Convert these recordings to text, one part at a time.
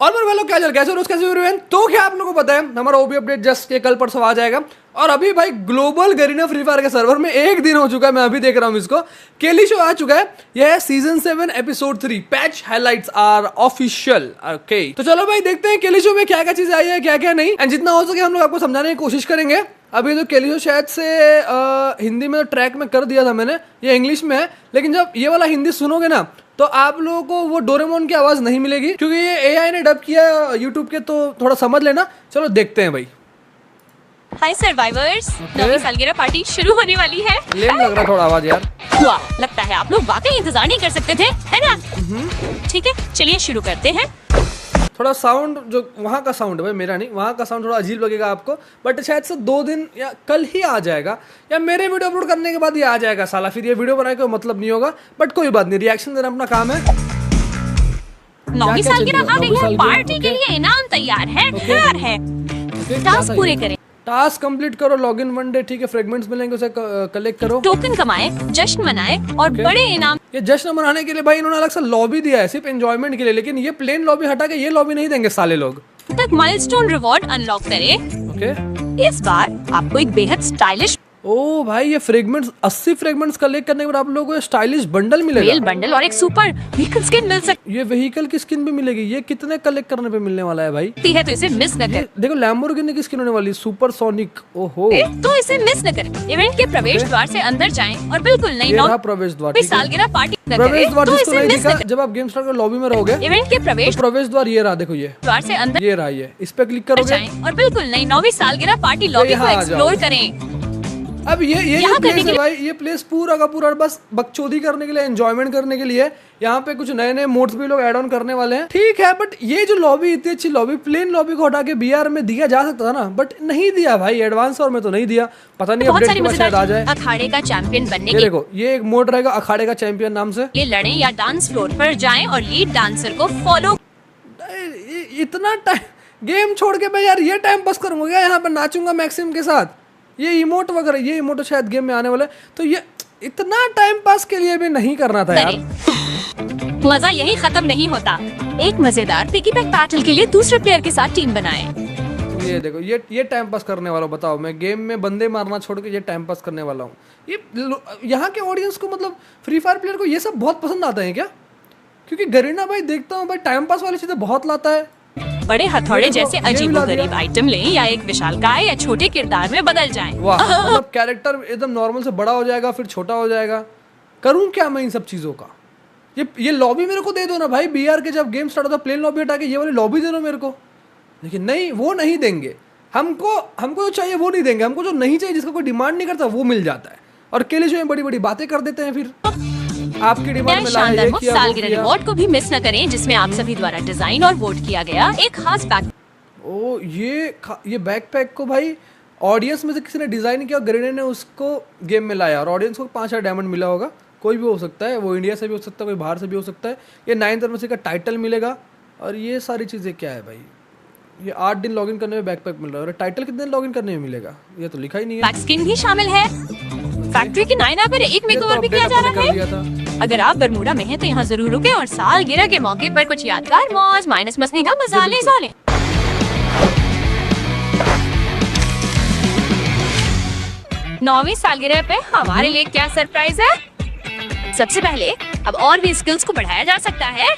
और मेरे भाई क्या चल कैसे रोज कैसे एवरीवन। तो क्या आप लोगों को पता है हमारा ओबी अपडेट जस्ट कल परसों आ जाएगा और अभी भाई ग्लोबल गरीना फ्री फायर के सर्वर में एक दिन हो चुका है, मैं अभी देख रहा हूँ इसको। केली शो आ चुका है, यह है season 7 episode 3। Patch highlights are official. Okay तो चलो भाई देखते हैं केली शो में क्या क्या चीजें आई है क्या क्या नहीं, एंड जितना हो सके हम लोग आपको समझाने की कोशिश करेंगे। अभी तो केली शो शायद से हिंदी में ट्रैक में कर दिया था मैंने, ये इंग्लिश में है, लेकिन जब ये वाला हिंदी सुनोगे ना तो आप लोगों को वो डोरेमोन की आवाज नहीं मिलेगी क्योंकि ये एआई ने डब किया है यूट्यूब के, तो थोड़ा समझ लेना। चलो देखते हैं भाई। हाय सर्वाइवर्स, नवी सालगिरह पार्टी शुरू होने वाली है। लेम लग रहा थोड़ा आवाज यार। वाह, लगता है आप लोग वाकई इंतजार नहीं कर सकते थे, है ना? ठीक है, चलिए शुरू करते हैं। थोड़ा साउंड जो वहाँ का साउंड है भाई, मेरा नहीं, वहाँ का साउंड थोड़ा अजीब लगेगा आपको, बट शायद से 2 दिन या कल ही आ जाएगा या मेरे वीडियो अपलोड करने के बाद ये आ जाएगा साला। फिर ये वीडियो बनाने का मतलब नहीं होगा, बट कोई बात नहीं, रिएक्शन देना अपना काम है। नौवीं सालगिरह आ गई है, पार्टी के लिए इनाम तैयार है। टास्क पूरे करें, टास्क कंप्लीट करो, लॉगिन 1 डे, ठीक है, फ्रेगमेंट्स मिलेंगे उसे कलेक्ट करो, टोकन कमाए, जश्न मनाए और बड़े इनाम। ये जश्न मनाने के लिए भाई इन्होंने अलग सा लॉबी दिया है सिर्फ एंजॉयमेंट के लिए, लेकिन ये प्लेन लॉबी हटा के ये लॉबी नहीं देंगे साले लोग। तक माइलस्टोन रिवॉर्ड अनलॉक करें। ओके इस बार आपको एक बेहद स्टाइलिश ओ भाई ये फ्रेगमेंट्स 80 फ्रेगमेंट्स कलेक्ट करने के बाद आप लोगों को स्टाइलिश बंडल मिलेगा, रेल बंडल और एक सुपर व्हीकल स्किन मिल सकती ये व्हीकल की स्किन भी मिलेगी। ये कितने कलेक्ट करने पे मिलने वाला है भाई? है, तो इसे मिस न करें। देखो लैम्बोर्गिनी की स्किन होने वाली, सुपर सोनिक। ओहो तो इसे मिस न करें। इवेंट के प्रवेश द्वार से अंदर जाएं और बिल्कुल नई प्रवेश द्वार, नौवीं सालगिरह पार्टी न प्रवेश करें, द्वार तो जिसको इसे नहीं मिस दिखा न करें। जब आप गेम स्टार्ट कर लॉबी में रहोगे, इवेंट के प्रवेश द्वार ये रहा, देखो ये द्वार से अंदर ये रहा, ये इस पे क्लिक करोगे जाएं और बिल्कुल नई नौवीं सालगिरह पार्टी लॉबी को यहाँ आ एक्सप्लोर जाओ। करें। अब ये यहाँ प्लेस करने है भाई, ये प्लेस पूरा का पूरा बस बकचोदी करने के लिए, एंजॉयमेंट करने के लिए। यहाँ पे कुछ नए नए मोड्स भी लोग ऐड ऑन करने वाले हैं, ठीक है, बट ये जो लॉबी इतनी अच्छी लॉबी, प्लेन लॉबी को हटा के बीआर में दिया जा सकता था ना, बट नहीं दिया भाई, एडवांस और में तो नहीं दिया, पता नहीं अपडेट के बाद शायद आ जाए। अखाड़े का चैंपियन बनने ये देखो ये एक मोड रहेगा अखाड़े का चैंपियन नाम से, ये लड़ें या डांस फ्लोर पर जाएं और लीड डांसर को फॉलो। इतना टाइम गेम छोड़ के मैं यार ये टाइम पास करूंगा, यहाँ पर नाचूंगा मैक्सिम के साथ, ये इमोट वगैरह, ये इमोट शायद गेम में आने वाला है, तो ये इतना टाइम पास के लिए भी नहीं करना था यार। मजा यही खत्म नहीं होता। एक मजेदार पिकी पैक बैटल के लिए दूसरे प्लेयर के साथ टीम बनाएं। ये देखो ये टाइम पास करने वाला हूँ, बताओ मैं गेम में बंदे मारना छोड़ के ये टाइम पास करने वाला हूँ। ये यहाँ के ऑडियंस को, मतलब फ्री फायर प्लेयर को ये सब बहुत पसंद आता है क्या? क्योंकि गरीना भाई देखता हूँ भाई टाइम पास वाली चीजें बहुत लाता है। बड़े हथौड़े जैसे अजीबोगरीब आइटम लें या एक विशालकाय या छोटे किरदार में बदल जाएं। वाह मतलब कैरेक्टर एकदम नॉर्मल से बड़ा हो जाएगा फिर छोटा हो जाएगा। करूं क्या मैं इन सब चीजों का? ये लॉबी मेरे को दे दो ना भाई, बीआर के जब गेम स्टार्ट होता प्लेन लॉबी हटा के ये वाली लॉबी दे दो मेरे को, लेकिन नहीं, वो नहीं देंगे हमको जो चाहिए वो नहीं देंगे, हमको जो नहीं चाहिए, जिसका कोई डिमांड नहीं करता वो मिल जाता है, और केले जो बड़ी बड़ी बातें कर देते हैं। फिर आपकी डिमांड में शानदार सालगिरह रिवॉर्ड को भी मिस न करें, जिसमें आप सभी द्वारा डिजाइन और वोट किया गया एक खास बैग। ओ ये बैकपैक को भाई ऑडियंस में से किसी ने डिजाइन किया और गरीना ने उसको गेम में लाया, और ऑडियंस को 5 डायमंड मिला होगा, कोई भी हो सकता है, वो इंडिया से भी हो सकता है, कोई बाहर से भी हो सकता है। ये 9th एनिवर्सरी का टाइटल मिलेगा, और ये सारी चीज़ें क्या है भाई, ये 8 दिन लॉगिन करने में बैकपैक मिल रहा है, और टाइटल कितने दिन लॉगिन करने में मिलेगा ये तो लिखा ही नहीं है। बैक स्किन भी शामिल है। फैक्ट्री के 9 पर एक मेकओवर भी किया जा रहा है। अगर आप बरमूडा में हैं तो यहाँ जरूर रुकें और सालगिरह के मौके पर कुछ यादगार मौज माइनस मस्ती का मजा ले। 9वीं सालगिरह पे हमारे लिए क्या सरप्राइज है? सबसे पहले अब और भी स्किल्स को बढ़ाया जा सकता है।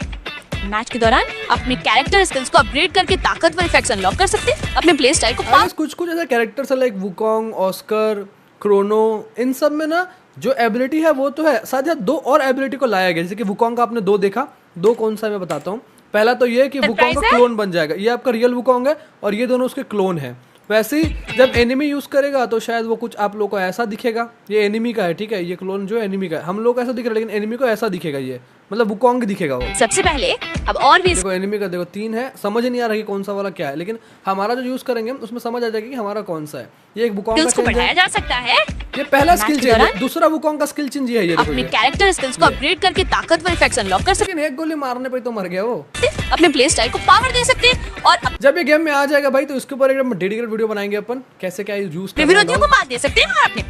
मैच के दौरान अपने कैरेक्टर स्किल्स को अपग्रेड करके ताकतवर इफेक्ट्स अनलॉक कर सकते हैं। अपने प्ले स्टाइल को कुछ ऐसे कैरेक्टर्स है लाइक वुकोंग, ऑस्कर, क्रोनो, इन सब में ना जो एबिलिटी है वो तो है, साथ ही 2 और एबिलिटी को लाया गया, जैसे कि वुकोंग का आपने 2 देखा, 2 कौन सा मैं बताता हूँ। पहला तो ये कि वुकोंग का क्लोन बन जाएगा, ये आपका रियल वुकोंग है और ये दोनों उसके क्लोन है। वैसे ही जब एनिमी यूज करेगा तो शायद वो कुछ आप लोग को ऐसा दिखेगा, ये एनिमी का है, ठीक है, ये क्लोन जो है एनिमी का है, हम लोग को ऐसा दिख रहा है, लेकिन एनिमी को ऐसा दिखेगा, ये मतलब वुकोंग दिखेगा वो। सबसे पहले अब और भी देखो एनिमी का 3 है, समझ नहीं आ रहा कि कौन सा वाला क्या है, लेकिन हमारा जो यूज करेंगे उसमें समझ आ जाएगा कि हमारा कौन सा है। ये एक वुकोंग स्किल्स का को चेंज बढ़ाया है, जा सकता है। ये पहला मैच स्किल के चेंज है, दौरान दूसरा वुकोंग का स्किल चेंज है ये देखो अपने ये। कैरेक्टर स्किल्स को अपग्रेड करके ताकतवर इफेक्ट्स अनलॉक कर सकते लेकिन एक गोली मारने पे तो मर गया वो। हैं, अपने प्ले स्टाइल को पावर दे सकते हैं और जब ये गेम में आ जाएगा भाई तो इसके ऊपर एकदम डेडिकेटेड वीडियो बनाएंगे अपन, कैसे क्या यूज अपने विरोधियों को मात दे सकते हैं। और अपने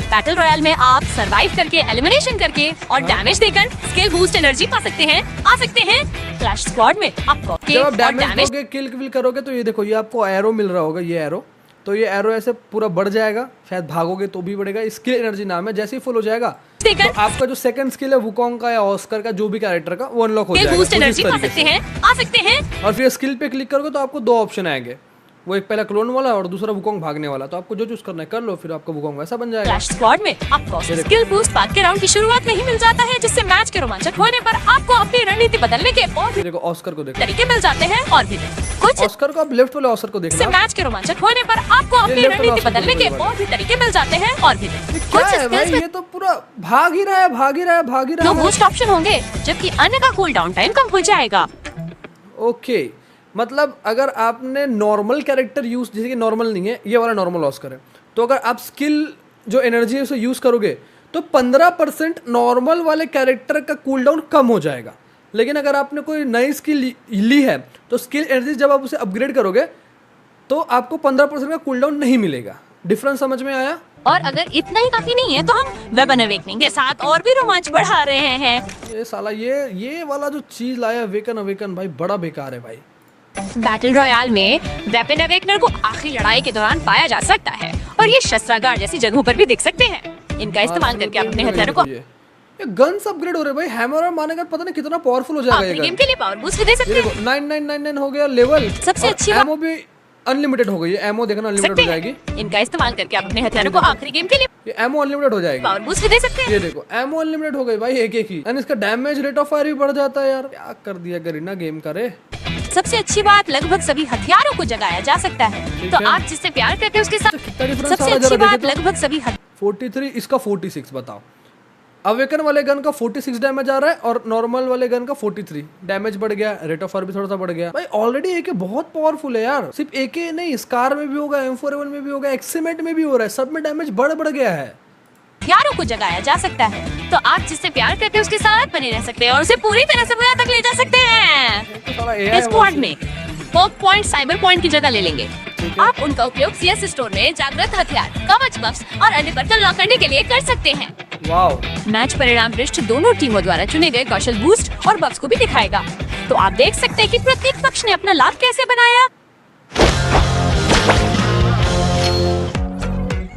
बैटल रॉयल में आप सरवाइव करके, एलिमिनेशन करके और डैमेज देकर स्किल बूस्ट एनर्जी पा सकते हैं। आ सकते हैं क्लैश स्क्वाड में आपको जब आप डैमेज दोगे, किल विल करोगे तो ये देखो ये आपको एरो मिल रहा होगा, ये एरो, तो ये एरो ऐसे पूरा बढ़ जाएगा, शायद भागोगे तो भी बढ़ेगा। स्किल एनर्जी नाम है, जैसे ही फुल हो जाएगा तो आपका जो सेकंड स्किल है वुकोंग का या ऑस्कर का, जो भी कैरेक्टर का, वो अनलॉक हो जाएगा। बूस्ट एनर्जी पा सकते हैं। आ सकते हैं और फिर स्किल पे क्लिक करोगे तो आपको दो ऑप्शन आएंगे, वो एक पहला क्लोन वाला और दूसरा वुकोंग भागने वाला। तो आपको जो चूज करना है कर लो, फिर आपका वुकोंग वैसा बन जाएगा। क्लैश स्क्वाड में आपको स्किल बूस्ट 5 के राउंड की शुरुआत में ही मिल जाता है, जिससे मैच के रोमांचक होने पर आपको अपनी रणनीति बदलने के और भी देखो ऑस्कर को देखो, तरीके मिल जाते हैं। और भी कुछ ऑस्कर को आप लेफ्ट वाले ऑस्कर को से देखना, मैच के रोमांचक होने पर आपको अपनी लेफ्ट वाला रणनीति ऑप्शन बदलने के को देखो और भी तरीके मिल जाते हैं। और भी क्या कुछ है भाई, स्किल्स ये तो पूरा भाग ही रहा है, भाग ही रहा है, भाग ही रहा में है। बूस्ट ऑप्शन होंगे, जबकि अन्य का कूल डाउन टाइम कम हो जाएगा। ओके, मतलब अगर आपने नॉर्मल कैरेक्टर यूज, जैसे कि नॉर्मल नहीं है, ये वाला नॉर्मल ऑस्कर है, तो अगर आप स्किल जो एनर्जी है उसे यूज करोगे तो 15% नॉर्मल वाले कैरेक्टर का कूल डाउन कम हो जाएगा। लेकिन अगर आपने कोई नई स्किल ली है तो स्किल एनर्जी जब आप उसे अपग्रेड करोगे तो आपको 15% का कूल डाउन नहीं मिलेगा। डिफरेंस समझ में आया? और अगर इतना ही काफी नहीं है तो हम वेपन अवेकनिंग के साथ और भी रोमांच बढ़ा रहे हैं। ये साला ये वाला जो चीज लाया वेकन अवेकन भाई बड़ा बेकार है भाई। बैटल रॉयल में वेपन अवेकनर को आखिरी लड़ाई के दौरान पाया जा सकता है और ये शस्त्रागार जैसी जगहों पर भी दिख सकते हैं। इनका इस्तेमाल करके आप अपने हथियारों को ये गन्स अपग्रेड हो रहे भाई, हैमर और मारने का पता नहीं कितना पावरफुल हो जाएगा ये गेम गन। के लिए पावर बूस्ट भी दे सकते ये हैं। देखो 9999 हो गया लेवल। सबसे अच्छी बात- एमओ भी अनलिमिटेड हो गई है, एमओ देखना अनलिमिटेड हो जाएगी। इनका इस्तेमाल करके आप अपने हथियारों को आखिरी गेम के लिए ये एमओ अनलिमिटेड हो जाएगी। पावर बूस्ट भी दे सकते हैं। ये देखो एमओ अनलिमिटेड हो गई भाई, एक ही। एंड इसका डैमेज रेट ऑफ फायर भी बढ़ जाता है यार। क्या कर दिया गरीना गेम का रे। सबसे अच्छी बात, लगभग सभी हथियारों को जगाया जा सकता है। तो है। आप जिससे प्यार करते हैं उसके साथ कितना डिफरेंस आ सबसे रहा है अच्छी जरा बात, देखे तो। लगभग सभी 43 इसका 46 बताओ। अवेकन वाले गन का 46 डैमेज आ रहा है और नॉर्मल वाले गन का 43 डैमेज बढ़ गया, रेट ऑफ फायर भी थोड़ा सा बढ़ गया। भाई ऑलरेडी एके बहुत पावरफुल है यार। सिर्फ एके नहीं, स्कार में भी होगा, M4A1 में भी होगा, एक्सीमेंट में भी हो रहा है, सब में डैमेज बढ़ गया है। हथियारों को जगाया जा सकता है। तो आप जिससे प्यार करते हैं उसके साथ बने रह सकते हैं और उसे पूरी तरह से बुरा तक ले जा सकते हैं। तो साला AI इस स्क्वाड में पोक पॉइंट, साइबर पॉइंट की जगह ले लेंगे। आप उनका उपयोग CS स्टोर में जागृत हथियार, कवच बफ्स और अन्य बर्तन लॉक करने के लिए कर सकते हैं। वाओ। मैच परिणाम पृष्ठ दोनों टीमों द्वारा चुने गए कौशल बूस्ट और बफ्स को भी दिखाएगा। तो आप देख सकते हैं कि प्रत्येक पक्ष ने अपना लाभ कैसे बनाया।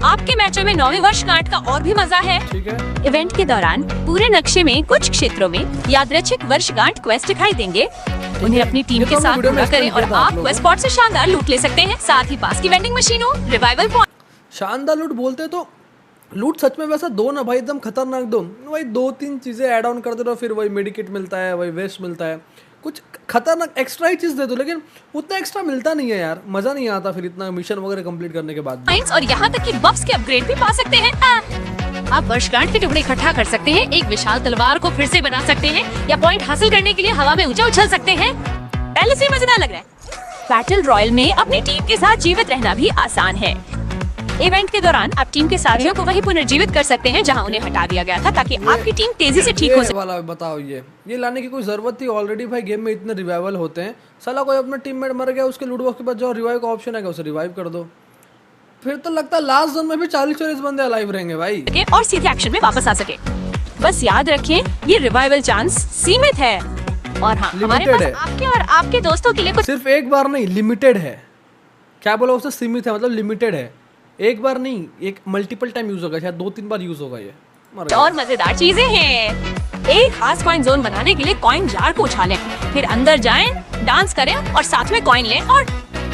आपके मैचों में 9वीं वर्षगांठ का और भी मजा है। ठीक है। इवेंट के दौरान पूरे नक्शे में कुछ क्षेत्रों में यादृच्छिक वर्षगांठ क्वेस्ट दिखाई देंगे। उन्हें अपनी टीम ये के तो साथ वीडियो में पूरा करें और explain किया था आप आप लोगों क्वेस्ट स्पॉट से शानदार लूट ले सकते हैं। साथ ही पास की वेंडिंग मशीनों, रिवाइवल पॉइंट, शानदार लूट बोलते तो लूट सच में वैसा दो ना भाई, एकदम खतरनाक दो भाई। 2-3 चीजें ऐड ऑन कर दे रहो, फिर वही मेडिकेट मिलता है, वही वेस्ट मिलता है, कुछ खतरनाक एक्स्ट्रा ही चीज दे दो। लेकिन उतना एक्स्ट्रा मिलता नहीं है यार, मजा नहीं आता फिर इतना मिशन वगैरह कंप्लीट करने के बाद भी। और यहाँ तक कि बफ्स के अपग्रेड भी पा सकते हैं। आप वर्षगांठ के टुकड़े इकट्ठा कर सकते हैं, एक विशाल तलवार को फिर से बना सकते हैं या पॉइंट हासिल करने के लिए हवा में ऊंचा उछल सकते हैं। पहले से मजेदार लग रहा है। बैटल रॉयल में अपनी टीम के साथ जीवित रहना भी आसान है। इवेंट के दौरान आप टीम के साथियों को वही पुनर्जीवित कर सकते हैं जहां उन्हें हटा दिया गया था, ताकि आपकी टीम तेजी से ठीक हो ये वाला बताओ, ये लाने की कोई जरूरत थी? ऑलरेडी भाई गेम में इतने रिवाइवल होते हैं। साला कोई अपना टीममेट मर गया, उसके लूट बॉक्स के बाद जो रिवाइव का ऑप्शन है उसे रिवाइव कर दो। फिर तो लगता है लास्ट जोन में भी 40-40 बंदे अलाइव रहेंगे भाई। सके और सीधे एक्शन में वापस आ सके। बस याद रखें, ये रिवाइवल चांस सीमित है। और हाँ, हमारे Limited पास है। आपके और आपके दोस्तों के लिए कुछ सिर्फ एक बार नहीं, लिमिटेड है। क्या बोला उससे? सीमित है, मतलब लिमिटेड है। एक बार नहीं, एक मल्टीपल टाइम यूज होगा, शायद 2-3 बार यूज होगा ये। और मजेदार चीजें हैं। एक खास कॉइन जोन बनाने के लिए कॉइन जार को उछालें, फिर अंदर जाएं, डांस करें और साथ में कॉइन लें और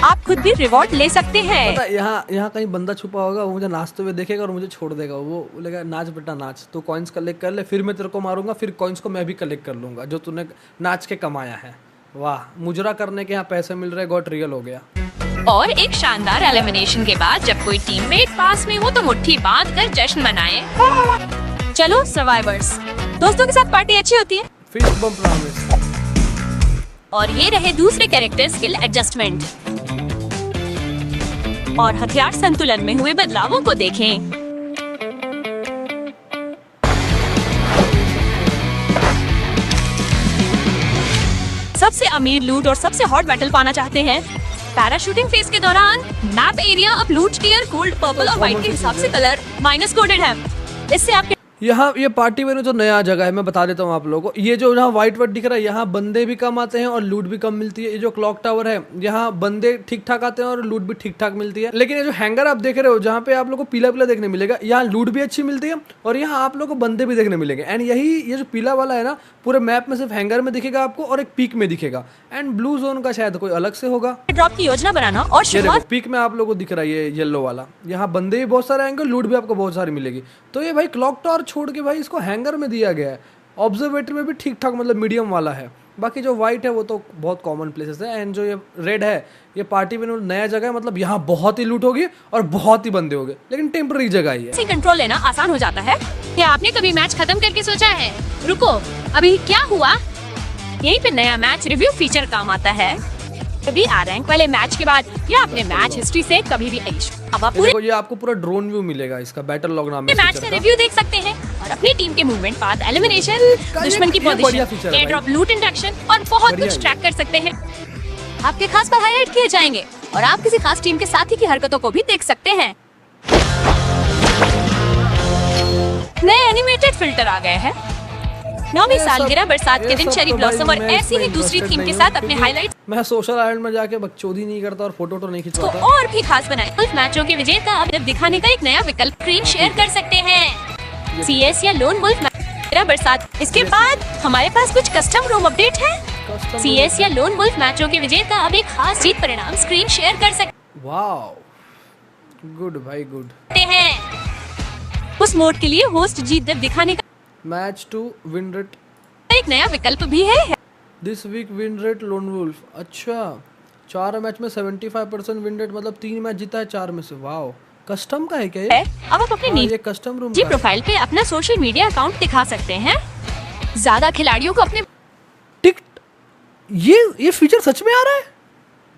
आप खुद भी रिवॉर्ड ले सकते हैं। पता यहाँ कहीं बंदा छुपा होगा, वो मुझे नाचते हुए देखेगा और मुझे छोड़ देगा। वो बोलेगा नाच बेटा नाच, तो कॉइन्स कलेक्ट कर ले, फिर मैं तेरे को मारूंगा, फिर कॉइन्स को मैं भी कलेक्ट कर लूंगा जो तूने नाच के कमाया है। वाह, मुजरा करने के यहाँ पैसे मिल रहे, गॉट रियल हो गया। और एक शानदार एलिमिनेशन के बाद जब कोई टीममेट पास में हो तो मुट्ठी बांध कर जश्न मनाएं। चलो सर्वाइवर्स, दोस्तों के साथ पार्टी अच्छी होती है। फिस्ट बम प्रॉमिस। और ये रहे दूसरे कैरेक्टर स्किल एडजस्टमेंट। और हथियार संतुलन में हुए बदलावों को देखें। सबसे अमीर लूट और सबसे हॉट बैटल पाना चाहते हैं? पैराशूटिंग फेज के दौरान मैप एरिया अब लूट टियर गोल्ड, पर्पल और व्हाइट के हिसाब से कलर माइनस कोडेड है। इससे आपके यहाँ ये पार्टी वेन्यू जो नया जगह है, मैं बता देता हूँ आप लोगों को। ये जो यहाँ व्हाइट व्हाइट दिख रहा है, यहाँ बंदे भी कम आते हैं और लूट भी कम मिलती है। ये जो क्लॉक टावर है, यहाँ बंदे ठीक ठाक आते हैं और लूट भी ठीक ठाक मिलती है। लेकिन ये जो हैंगर आप देख रहे हो, जहाँ पे आप लोग को पीला पीला देखने मिलेगा, यहाँ लूट भी अच्छी मिलती है और यहाँ आप लोग को बंदे भी देखने मिलेंगे। एंड यही ये जो पीला वाला है ना, पूरे मैप में सिर्फ हैंगर में दिखेगा आपको और एक पीक में दिखेगा। एंड ब्लू जोन का शायद कोई अलग से होगा। ड्रॉप की योजना बनाना और शुरुआत पीक में आप लोगों को दिख रहा है ये येलो वाला, यहाँ बंदे भी बहुत सारे आएंगे, लूट भी आपको बहुत सारी मिलेगी। तो ये भाई क्लॉक टावर छोड़ के भाई इसको हैंगर में दिया गया है। ऑब्जर्वेटरी में भी ठीक ठाक मतलब मीडियम वाला है। बाकी जो व्हाइट है वो तो बहुत कॉमन प्लेसेस है। एंड जो ये रेड है, ये पार्टी में नया जगह है, मतलब यहाँ बहुत ही लूट होगी और बहुत ही बंदे होंगे, लेकिन टेम्पररी जगह ही है। कंट्रोल लेना आसान हो जाता है। क्या आपने कभी मैच खत्म करके सोचा है, रुको अभी क्या हुआ? यहीं पे नया मैच रिव्यू फीचर काम आता है। कभी आ रैंक वाले मैच के बाद या अपने मैच हिस्ट्री से कभी भी अब आप पूरे ये आपको पूरा ड्रोन व्यू मिलेगा, इसका बैटल लॉग नाम है। मैच का रिव्यू देख सकते हैं और अपनी टीम के मूवमेंट, पाथ, एलिमिनेशन, दुश्मन की पोजीशन, एयर ड्रॉप, लूट इंटरेक्शन और बहुत कुछ ट्रैक कर सकते हैं। आपके खास पर हाईलाइट किए जाएंगे और आप किसी खास टीम के साथी की हरकतों को भी देख सकते हैं। नए एनिमेटेड फिल्टर आ गए हैं। नौवीं सालगिरह, बरसात के दिन, चेरी ब्लॉसम और ऐसी ही दूसरी थीम के साथ अपने हाईलाइट मैं सोशल आइलैंड में जाके बकचोदी नहीं करता और फोटो नहीं खिंचवाता को और भी खास बनाए। कुछ मैचों के विजेता अब दिखाने का एक नया विकल्प स्क्रीन शेयर कर सकते हैं। CS या लोन वुल्फ बरसात। इसके बाद हमारे पास कुछ कस्टम रूम अपडेट है। CS या लोन वुल्फ मैचों के विजेता अब एक खास जीत परिणाम स्क्रीन शेयर कर सकते गुड भाई गुड हैं। उस मोड के लिए होस्ट जीत दर दिखाने का मैच टू विन रेट एक नया विकल्प भी है। This week win rate lone wolf. अच्छा, 4 मैच में 75% विन रेट, मतलब 3 मैच जीता है 4 में से। वाओ, कस्टम का है क्या ये? अब आप अपने ये कस्टम रूम जी प्रोफाइल पे अपना सोशल मीडिया अकाउंट दिखा सकते हैं। ज्यादा खिलाड़ियों को अपने ये फीचर सच में आ रहा है।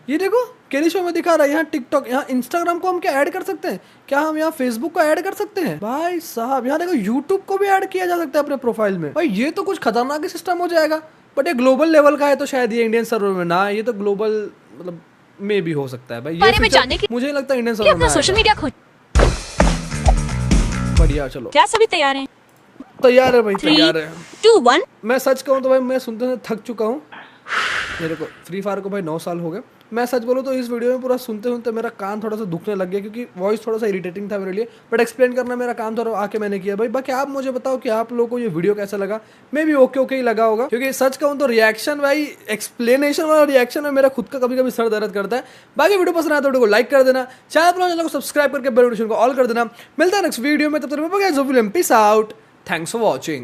ये देखो केली शो में दिखा रहा है। यहाँ टिकटॉक, यहाँ इंस्टाग्राम को हम क्या ऐड कर सकते हैं? क्या हम यहाँ फेसबुक को ऐड कर सकते हैं? भाई साहब, यहाँ देखो यूट्यूब को भी ऐड किया जा सकता है अपने प्रोफाइल में। भाई ये तो कुछ खतरनाक ही सिस्टम हो जाएगा। बट ये ग्लोबल लेवल का है तो शायद ये इंडियन सर्वर में ना, ये तो ग्लोबल मतलब में भी हो सकता है। भाई ये में जानने की मुझे लगता है इंडियन सर्वर में सोशल मीडिया खोज। बढ़िया, चलो क्या सभी तैयार हैं? तैयार है भाई, तैयार है। 2 1 मैं सच कहूँ तो भाई मैं सुनते थक चुका हूँ। मेरे को फ्री फायर को भाई 9 साल हो गए। मैं सच बोलूँ तो इस वीडियो में पूरा सुनते सुनते मेरा कान थोड़ा सा दुखने लग गया, क्योंकि वॉइस थोड़ा सा इरिटेटिंग था मेरे लिए। बट एक्सप्लेन करना मेरा काम थोड़ा आके मैंने किया भाई। बाकी आप मुझे बताओ कि आप लोगों को ये वीडियो कैसा लगा। मैं भी ओके ही लगा होगा, क्योंकि सच कहूँ तो रिएक्शन भाई, एक्सप्लेनेशन वाला रिएक्शन में मेरा खुद का कभी कभी सर दर्द करता है। बाकी वीडियो पसंद आया तो वीडियो को लाइक कर देना, चैनल को सब्सक्राइब करके बेल नोटिफिकेशन को ऑल कर देना। मिलता है नेक्स्ट वीडियो में, तब तक peace out. Thanks for watching.